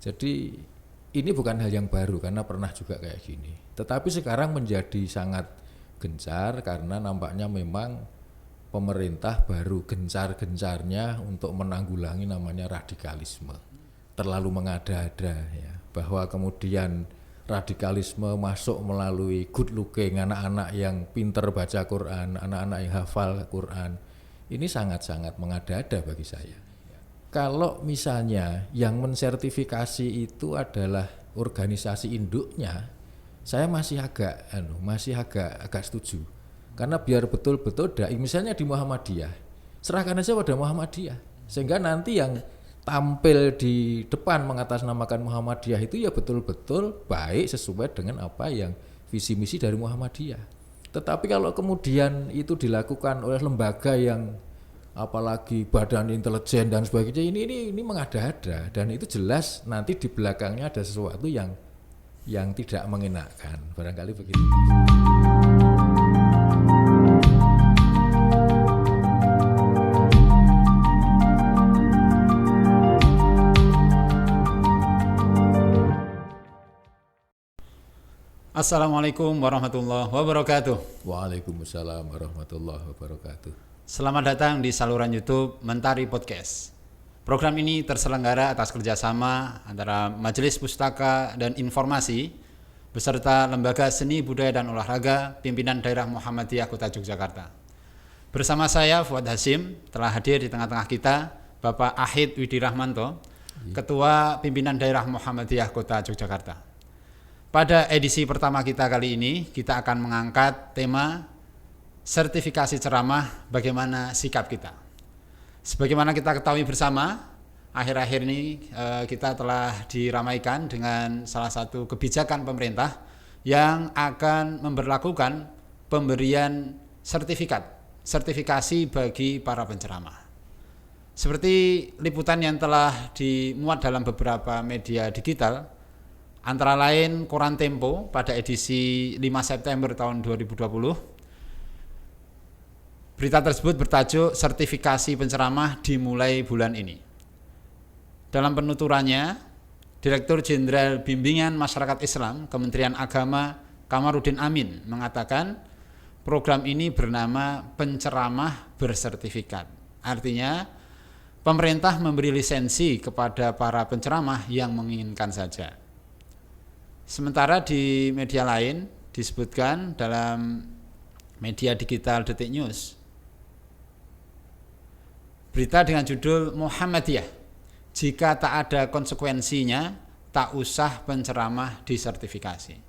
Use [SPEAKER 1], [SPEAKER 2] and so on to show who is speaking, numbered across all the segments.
[SPEAKER 1] Jadi ini bukan hal yang baru karena pernah juga kayak gini. Tetapi sekarang menjadi sangat gencar karena nampaknya memang pemerintah baru gencar-gencarnya untuk menanggulangi namanya radikalisme. Terlalu mengada-ada ya, bahwa kemudian radikalisme masuk melalui good looking, anak-anak yang pinter baca Quran, anak-anak yang hafal Quran. Ini sangat-sangat mengada-ada bagi saya. Kalau misalnya yang mensertifikasi itu adalah organisasi induknya, saya masih agak setuju. Karena biar betul-betul misalnya di Muhammadiyah, serahkan aja pada Muhammadiyah. Sehingga nanti yang tampil di depan mengatasnamakan Muhammadiyah itu ya betul-betul baik sesuai dengan apa yang visi misi dari Muhammadiyah. Tetapi kalau kemudian itu dilakukan oleh lembaga yang apalagi badan intelijen dan sebagainya, ini mengada-ada, dan itu jelas nanti di belakangnya ada sesuatu yang tidak mengenakan, barangkali begitu.
[SPEAKER 2] Assalamualaikum warahmatullahi wabarakatuh.
[SPEAKER 1] Waalaikumsalam warahmatullahi wabarakatuh.
[SPEAKER 2] Selamat datang di saluran YouTube Mentari Podcast. Program ini terselenggara atas kerjasama antara Majelis Pustaka dan Informasi beserta Lembaga Seni Budaya dan Olahraga Pimpinan Daerah Muhammadiyah Kota Yogyakarta. Bersama saya Fuad Hasim, telah hadir di tengah-tengah kita Bapak Ahid Widirahmanto, Ketua Pimpinan Daerah Muhammadiyah Kota Yogyakarta. Pada edisi pertama kita kali ini, kita akan mengangkat tema sertifikasi ceramah, bagaimana sikap kita. Sebagaimana kita ketahui bersama, akhir-akhir ini kita telah diramaikan dengan salah satu kebijakan pemerintah yang akan memberlakukan pemberian sertifikasi bagi para penceramah. Seperti liputan yang telah dimuat dalam beberapa media digital, antara lain Koran Tempo pada edisi 5 September tahun 2020. Berita tersebut bertajuk sertifikasi penceramah dimulai bulan ini. Dalam penuturannya, Direktur Jenderal Bimbingan Masyarakat Islam Kementerian Agama Kamarudin Amin mengatakan program ini bernama penceramah bersertifikat. Artinya pemerintah memberi lisensi kepada para penceramah yang menginginkan saja. Sementara di media lain disebutkan dalam media digital Detik News, berita dengan judul Muhammadiyah, jika tak ada konsekuensinya, tak usah penceramah disertifikasi.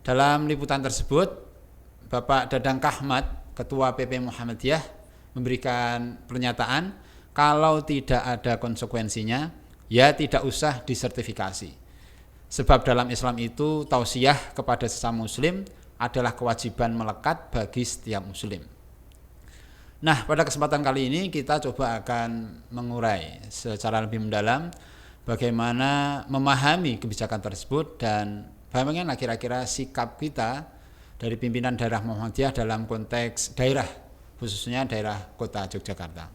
[SPEAKER 2] Dalam liputan tersebut, Bapak Dadang Kahmat, Ketua PP Muhammadiyah, memberikan pernyataan, kalau tidak ada konsekuensinya, ya tidak usah disertifikasi. Sebab dalam Islam itu, tausiah kepada sesama muslim adalah kewajiban melekat bagi setiap muslim. Nah, pada kesempatan kali ini kita coba akan mengurai secara lebih mendalam bagaimana memahami kebijakan tersebut dan bagaimana kira-kira sikap kita dari pimpinan daerah Muhammadiyah dalam konteks daerah, khususnya daerah Kota Yogyakarta.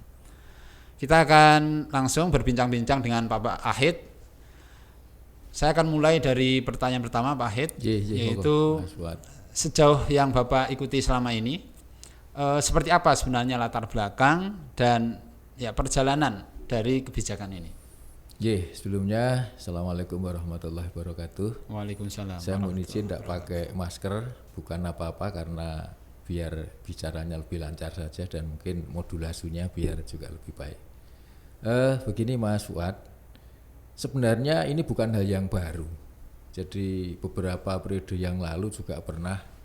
[SPEAKER 2] Kita akan langsung berbincang-bincang dengan Pak Ahid. Saya akan mulai dari pertanyaan pertama Pak Ahid, yaitu sejauh yang Bapak ikuti selama ini, seperti apa sebenarnya latar belakang dan ya perjalanan dari kebijakan ini?
[SPEAKER 1] Sebelumnya Assalamualaikum warahmatullahi wabarakatuh.
[SPEAKER 2] Waalaikumsalam.
[SPEAKER 1] Saya mohon izin tidak pakai masker, bukan apa-apa, karena biar bicaranya lebih lancar saja dan mungkin modulasinya biar juga lebih baik. Begini Mas Fuad, sebenarnya ini bukan hal yang baru. Jadi beberapa periode yang lalu juga pernah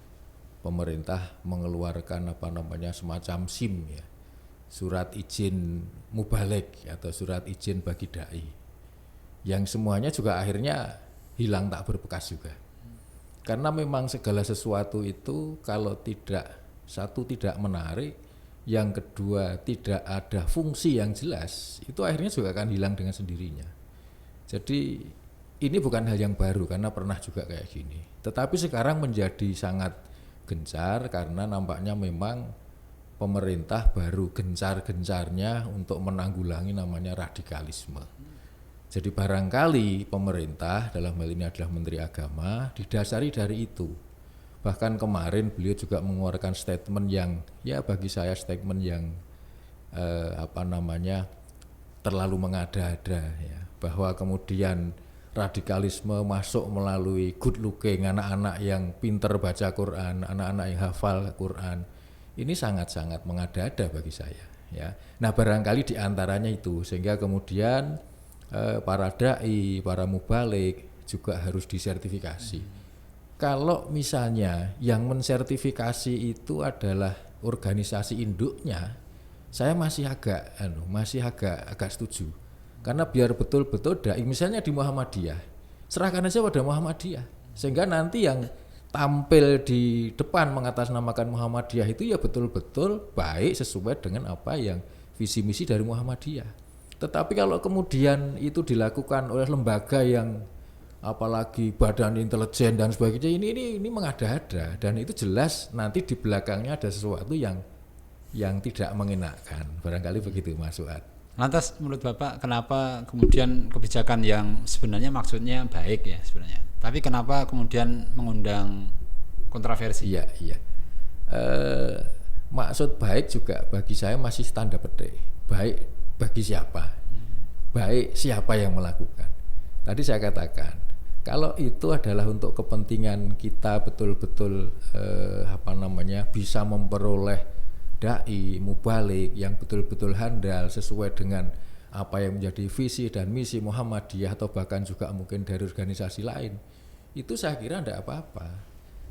[SPEAKER 1] pemerintah mengeluarkan semacam SIM ya, surat izin mubalek atau surat izin bagi dai, yang semuanya juga akhirnya hilang tak berbekas juga. Karena memang segala sesuatu itu kalau tidak menarik, yang kedua tidak ada fungsi yang jelas, itu akhirnya juga akan hilang dengan sendirinya. Jadi ini bukan hal yang baru karena pernah juga kayak gini. Tetapi sekarang menjadi sangat gencar karena nampaknya memang pemerintah baru gencar-gencarnya untuk menanggulangi namanya radikalisme. Jadi barangkali pemerintah dalam hal ini adalah Menteri Agama didasari dari itu. Bahkan kemarin beliau juga mengeluarkan statement yang ya bagi saya statement yang terlalu mengada-ada ya, bahwa kemudian radikalisme masuk melalui good looking, anak-anak yang pinter baca Quran, anak-anak yang hafal Quran. Ini sangat-sangat mengada-ada bagi saya ya. Nah, barangkali diantaranya itu sehingga kemudian para dai, para mubalik juga harus disertifikasi. Kalau misalnya yang mensertifikasi itu adalah organisasi induknya, saya masih agak setuju. Karena biar betul-betul dai, misalnya di Muhammadiyah, serahkan aja pada Muhammadiyah. Sehingga nanti yang tampil di depan mengatasnamakan Muhammadiyah itu ya betul-betul baik sesuai dengan apa yang visi misi dari Muhammadiyah. Tetapi kalau kemudian itu dilakukan oleh lembaga yang apalagi badan intelijen dan sebagainya, ini mengada-ada, dan itu jelas nanti di belakangnya ada sesuatu yang tidak mengenakan. Barangkali begitu Mas Fuad.
[SPEAKER 2] Lantas menurut Bapak kenapa kemudian kebijakan yang sebenarnya maksudnya baik ya sebenarnya, tapi kenapa kemudian mengundang kontroversi?
[SPEAKER 1] Iya. Maksud baik juga bagi saya masih tanda petik. Baik bagi siapa? Baik siapa yang melakukan? Tadi saya katakan kalau itu adalah untuk kepentingan kita betul-betul bisa memperoleh dai mubalik yang betul-betul handal sesuai dengan apa yang menjadi visi dan misi Muhammadiyah atau bahkan juga mungkin dari organisasi lain, itu saya kira tidak apa-apa.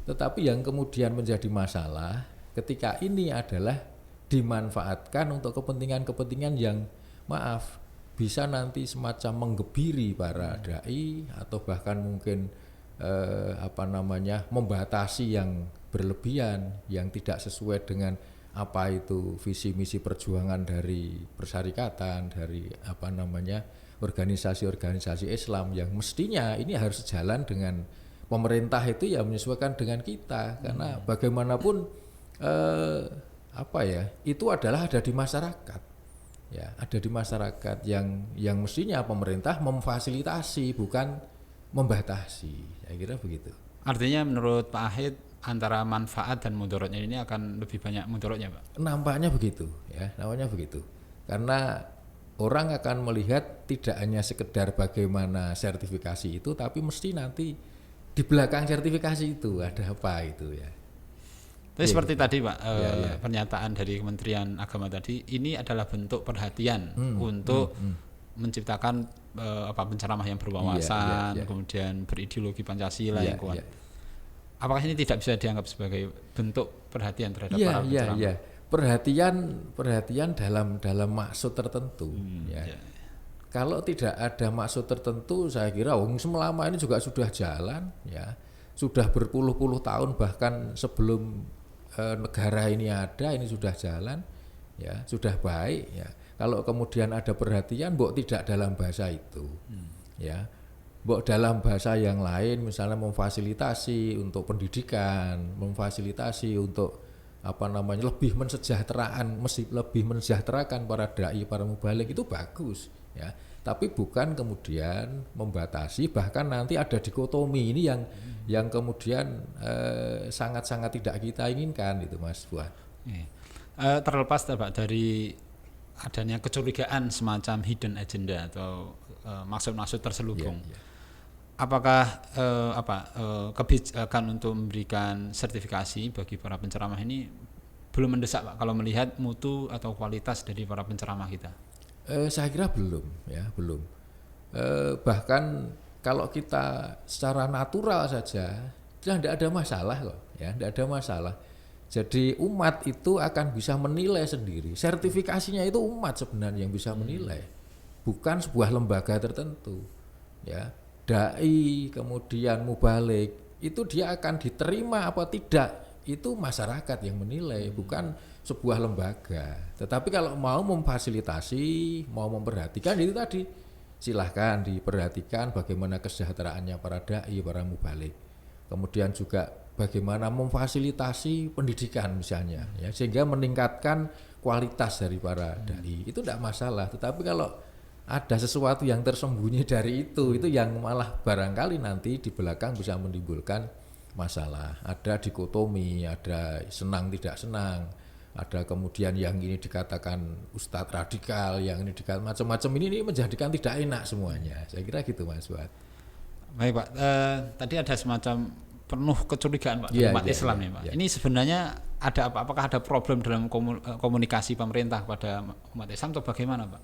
[SPEAKER 1] Tetapi yang kemudian menjadi masalah ketika ini adalah dimanfaatkan untuk kepentingan-kepentingan yang bisa nanti semacam menggebiri para dai atau bahkan mungkin membatasi yang berlebihan yang tidak sesuai dengan apa itu visi misi perjuangan dari persyarikatan, dari organisasi-organisasi Islam yang mestinya ini harus sejalan dengan pemerintah itu ya menyesuaikan dengan kita, karena bagaimanapun itu adalah ada di masyarakat. Ya, ada di masyarakat yang mestinya pemerintah memfasilitasi bukan membatasi. Saya kira begitu.
[SPEAKER 2] Artinya menurut Pak Ahid antara manfaat dan mudaratnya ini akan lebih banyak mudaratnya, Pak?
[SPEAKER 1] Nampaknya begitu, ya, Karena orang akan melihat tidak hanya sekedar bagaimana sertifikasi itu, tapi mesti nanti di belakang sertifikasi itu ada apa itu ya.
[SPEAKER 2] Tapi seperti tadi Pak, pernyataan dari Kementerian Agama tadi, ini adalah bentuk perhatian untuk menciptakan penceramah yang berwawasan, kemudian berideologi Pancasila yang kuat. Apakah ini tidak bisa dianggap sebagai bentuk perhatian terhadap para penceramah?
[SPEAKER 1] Iya. Perhatian dalam maksud tertentu. Kalau tidak ada maksud tertentu, saya kira selama ini juga sudah jalan, ya, sudah berpuluh-puluh tahun bahkan sebelum negara ini ada, ini sudah jalan, ya, sudah baik, ya. Kalau kemudian ada perhatian, tidak dalam bahasa itu, ya, dalam bahasa yang lain, misalnya memfasilitasi untuk pendidikan, memfasilitasi untuk lebih mensejahterakan para dai, para mubalik, itu bagus, ya. Tapi bukan kemudian membatasi, bahkan nanti ada dikotomi ini yang kemudian sangat-sangat tidak kita inginkan itu, Mas Fuad.
[SPEAKER 2] Terlepas Pak dari adanya kecurigaan semacam hidden agenda atau maksud-maksud terselubung, apakah kebijakan untuk memberikan sertifikasi bagi para penceramah ini belum mendesak, Pak, kalau melihat mutu atau kualitas dari para penceramah kita?
[SPEAKER 1] Saya kira belum. Bahkan kalau kita secara natural saja, tidak ada masalah kok, ya, tidak ada masalah. Jadi umat itu akan bisa menilai sendiri. Sertifikasinya itu umat sebenarnya yang bisa menilai, bukan sebuah lembaga tertentu, ya. Dai kemudian mubalik itu dia akan diterima apa tidak, itu masyarakat yang menilai, bukan sebuah lembaga. Tetapi kalau mau memfasilitasi, mau memperhatikan, itu tadi silahkan diperhatikan bagaimana kesejahteraannya para dai, para mubalik. Kemudian juga bagaimana memfasilitasi pendidikan misalnya, ya, sehingga meningkatkan kualitas dari para dai, itu tidak masalah. Tetapi kalau ada sesuatu yang tersembunyi dari itu yang malah barangkali nanti di belakang bisa menimbulkan masalah. Ada dikotomi, ada senang tidak senang, ada kemudian yang ini dikatakan ustadz radikal, yang ini dikatakan macam-macam, ini menjadikan tidak enak semuanya. Saya kira gitu Mas Fuad.
[SPEAKER 2] Baik Pak, tadi ada semacam penuh kecurigaan Pak
[SPEAKER 1] Iya,
[SPEAKER 2] umat
[SPEAKER 1] iya,
[SPEAKER 2] Islam
[SPEAKER 1] iya,
[SPEAKER 2] nih Pak.
[SPEAKER 1] iya.
[SPEAKER 2] Ini sebenarnya ada apa? Apakah ada problem dalam komunikasi pemerintah pada umat Islam atau bagaimana Pak?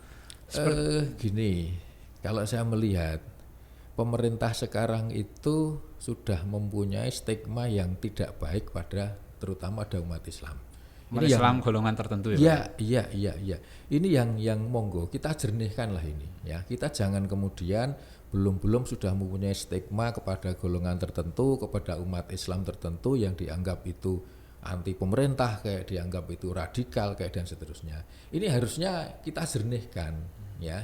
[SPEAKER 1] Gini, kalau saya melihat pemerintah sekarang itu sudah mempunyai stigma yang tidak baik pada terutama ada umat Islam.
[SPEAKER 2] Umat Islam golongan tertentu ya Pak?
[SPEAKER 1] Iya. Ini yang monggo kita jernihkanlah ini ya. Kita jangan kemudian belum sudah mempunyai stigma kepada golongan tertentu, kepada umat Islam tertentu yang dianggap itu anti pemerintah, kayak dianggap itu radikal kayak dan seterusnya. Ini harusnya kita jernihkan ya.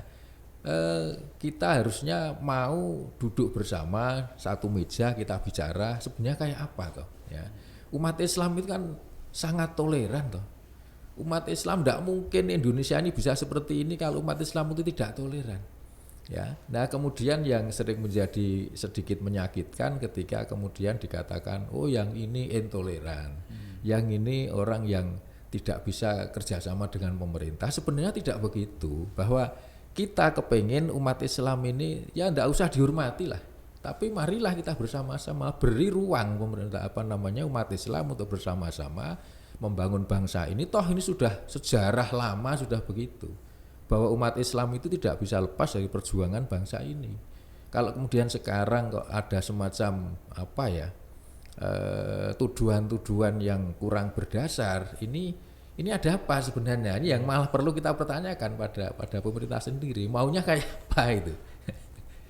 [SPEAKER 1] Kita harusnya mau duduk bersama satu meja, kita bicara sebenarnya kayak apa toh ya. Umat Islam itu kan sangat toleran toh. Umat Islam tidak mungkin Indonesia ini bisa seperti ini kalau umat Islam itu tidak toleran. Ya, nah kemudian yang sering menjadi sedikit menyakitkan ketika kemudian dikatakan, oh yang ini intoleran, yang ini orang yang tidak bisa kerjasama dengan pemerintah. Sebenarnya tidak begitu, bahwa kita kepengen umat Islam ini ya tidak usah dihormati lah, tapi marilah kita bersama-sama beri ruang pemerintah umat Islam untuk bersama-sama membangun bangsa ini. Toh ini sudah sejarah lama sudah begitu, bahwa umat Islam itu tidak bisa lepas dari perjuangan bangsa ini. Kalau kemudian sekarang kok ada semacam tuduhan-tuduhan yang kurang berdasar, ini ada apa sebenarnya? Ini yang malah perlu kita pertanyakan pada pemerintah sendiri, maunya kayak apa itu.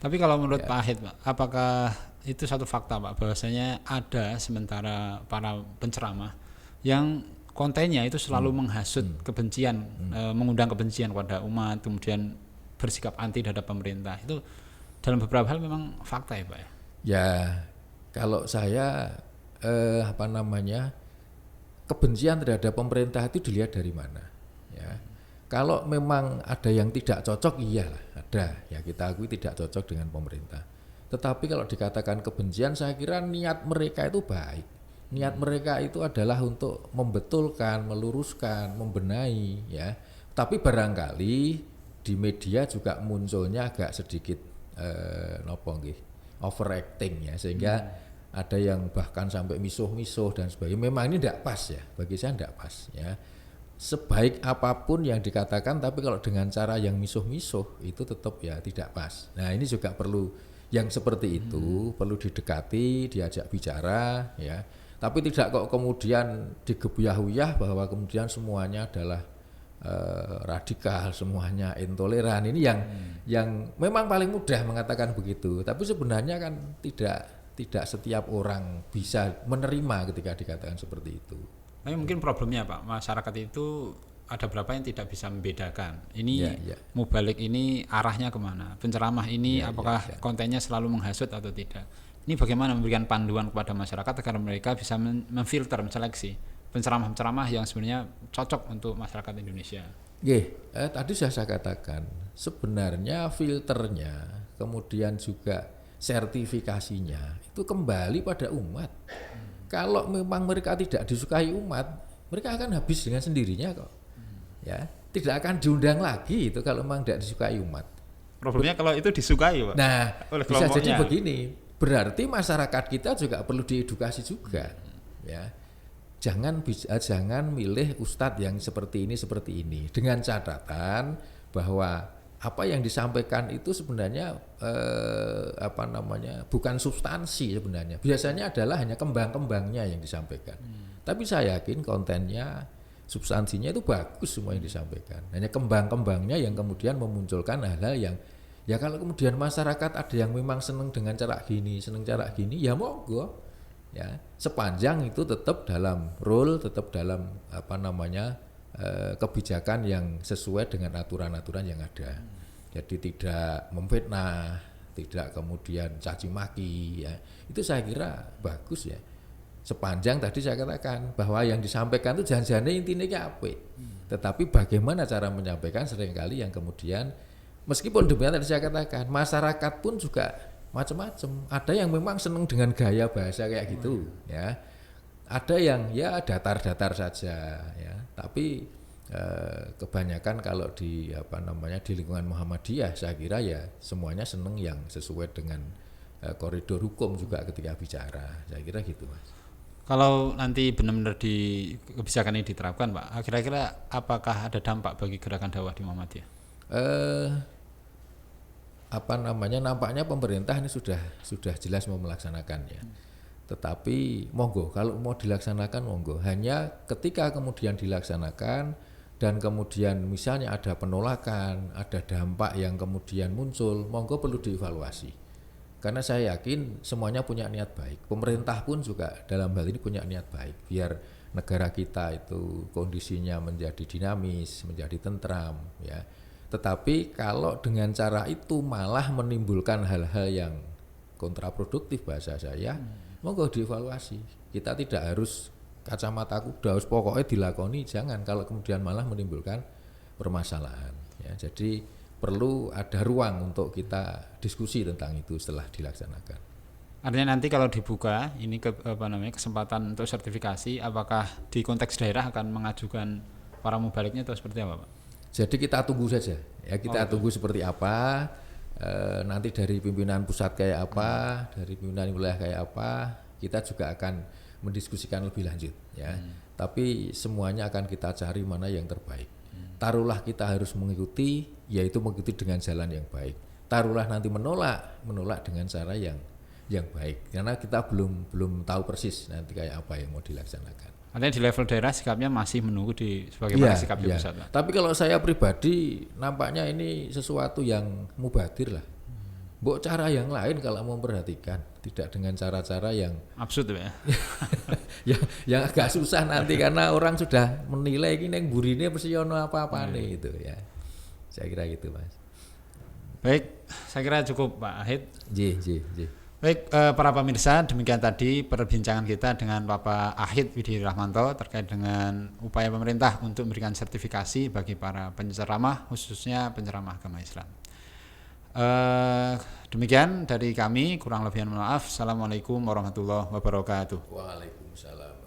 [SPEAKER 2] Tapi kalau menurut Pak Ahid Pak, apakah itu satu fakta Pak, bahwasanya ada sementara para penceramah yang kontennya itu selalu menghasut kebencian, mengundang kebencian kepada umat, kemudian bersikap anti terhadap pemerintah. Itu dalam beberapa hal memang fakta ya Pak ya?
[SPEAKER 1] Ya, kalau saya kebencian terhadap pemerintah itu dilihat dari mana ya. Kalau memang ada yang tidak cocok, iyalah ada, ya kita akui tidak cocok dengan pemerintah. Tetapi kalau dikatakan kebencian, saya kira niat mereka itu baik. Niat mereka itu adalah untuk membetulkan, meluruskan, membenahi ya. Tapi barangkali di media juga munculnya agak sedikit overacting ya, sehingga ada yang bahkan sampai misuh-misuh dan sebagainya. Memang ini tidak pas ya, bagi saya tidak pas ya. Sebaik apapun yang dikatakan, tapi kalau dengan cara yang misuh-misuh itu tetap ya tidak pas. Nah ini juga perlu yang seperti itu, perlu didekati, diajak bicara ya. Tapi tidak kok kemudian digebuyah-uyah bahwa kemudian semuanya adalah radikal, semuanya intoleran. Ini yang memang paling mudah mengatakan begitu. Tapi sebenarnya kan tidak setiap orang bisa menerima ketika dikatakan seperti itu.
[SPEAKER 2] Tapi mungkin problemnya Pak, masyarakat itu ada berapa yang tidak bisa membedakan. Ini mubalik ini arahnya kemana? Penceramah ini apakah kontennya selalu menghasut atau tidak? Ini bagaimana memberikan panduan kepada masyarakat agar mereka bisa memfilter, menseleksi penceramah-penceramah yang sebenarnya cocok untuk masyarakat Indonesia.
[SPEAKER 1] Tadi saya katakan sebenarnya filternya, kemudian juga sertifikasinya itu kembali pada umat. Kalau memang mereka tidak disukai umat, mereka akan habis dengan sendirinya kok. Ya, tidak akan diundang lagi itu kalau memang tidak disukai umat.
[SPEAKER 2] Problemnya kalau itu disukai, Pak.
[SPEAKER 1] Nah, bisa jadi begini. Berarti masyarakat kita juga perlu diedukasi juga. Ya. Jangan milih ustadz yang seperti ini dengan catatan bahwa apa yang disampaikan itu sebenarnya bukan substansi sebenarnya. Biasanya adalah hanya kembang-kembangnya yang disampaikan. Tapi saya yakin kontennya, substansinya itu bagus semua yang disampaikan. Hanya kembang-kembangnya yang kemudian memunculkan hal-hal yang ya kalau kemudian masyarakat ada yang memang senang dengan cara gini, ya monggo. Ya, sepanjang itu tetap dalam rule, tetap dalam kebijakan yang sesuai dengan aturan-aturan yang ada. Jadi tidak memfitnah, tidak kemudian caci maki ya. Itu saya kira bagus ya. Sepanjang tadi saya katakan bahwa yang disampaikan itu jangan-jangan intinya apa. Tetapi bagaimana cara menyampaikan seringkali yang kemudian Meskipun demikian tadi saya katakan masyarakat pun juga macam-macam. Ada yang memang senang dengan gaya bahasa kayak gitu, ya. Ada yang ya datar-datar saja, ya. Tapi kebanyakan kalau di di lingkungan Muhammadiyah saya kira ya semuanya senang yang sesuai dengan koridor hukum juga ketika bicara. Saya kira gitu, Mas.
[SPEAKER 2] Kalau nanti benar-benar di kebijakan ini diterapkan, Pak, kira-kira apakah ada dampak bagi gerakan dakwah di Muhammadiyah?
[SPEAKER 1] Nampaknya pemerintah ini sudah jelas mau melaksanakannya. Tetapi monggo kalau mau dilaksanakan monggo. Hanya ketika kemudian dilaksanakan dan kemudian misalnya ada penolakan, ada dampak yang kemudian muncul, monggo perlu dievaluasi. Karena saya yakin semuanya punya niat baik. Pemerintah pun juga dalam hal ini punya niat baik biar negara kita itu kondisinya menjadi dinamis, menjadi tentram, ya. Tetapi kalau dengan cara itu malah menimbulkan hal-hal yang kontraproduktif bahasa saya, monggo dievaluasi. Kita tidak harus kacamata kuda, harus pokoknya dilakoni, jangan kalau kemudian malah menimbulkan permasalahan, ya. Jadi perlu ada ruang untuk kita diskusi tentang itu setelah dilaksanakan.
[SPEAKER 2] Artinya nanti kalau dibuka ini kesempatan untuk sertifikasi, apakah di konteks daerah akan mengajukan para mubaliknya atau seperti apa, Pak?
[SPEAKER 1] Jadi kita tunggu saja, ya kita tunggu seperti apa, nanti dari pimpinan pusat kayak apa, dari pimpinan wilayah kayak apa, kita juga akan mendiskusikan lebih lanjut, ya. Tapi semuanya akan kita cari mana yang terbaik. Taruhlah kita harus mengikuti, yaitu mengikuti dengan jalan yang baik. Taruhlah nanti menolak dengan cara yang baik. Karena kita belum tahu persis nanti kayak apa yang mau dilaksanakan.
[SPEAKER 2] Artinya di level daerah sikapnya masih menunggu bagaimana sikap di pusat, Pak.
[SPEAKER 1] Tapi kalau saya pribadi nampaknya ini sesuatu yang mubadir lah. Mbok cara yang lain kalau mau memperhatikan, tidak dengan cara-cara yang
[SPEAKER 2] absurd, ya.
[SPEAKER 1] yang agak susah nanti karena orang sudah menilai ini yang burine mesti ono apa-apane itu, ya. Saya kira gitu, Mas.
[SPEAKER 2] Baik, saya kira cukup, Pak Ahid.
[SPEAKER 1] Ji.
[SPEAKER 2] Baik, para pemirsa, demikian tadi perbincangan kita dengan Bapak Ahid Widi Rahmanto terkait dengan upaya pemerintah untuk memberikan sertifikasi bagi para penceramah, khususnya penceramah agama Islam. Demikian dari kami, kurang lebih mohon maaf. Assalamualaikum warahmatullahi wabarakatuh.
[SPEAKER 1] Waalaikumsalam.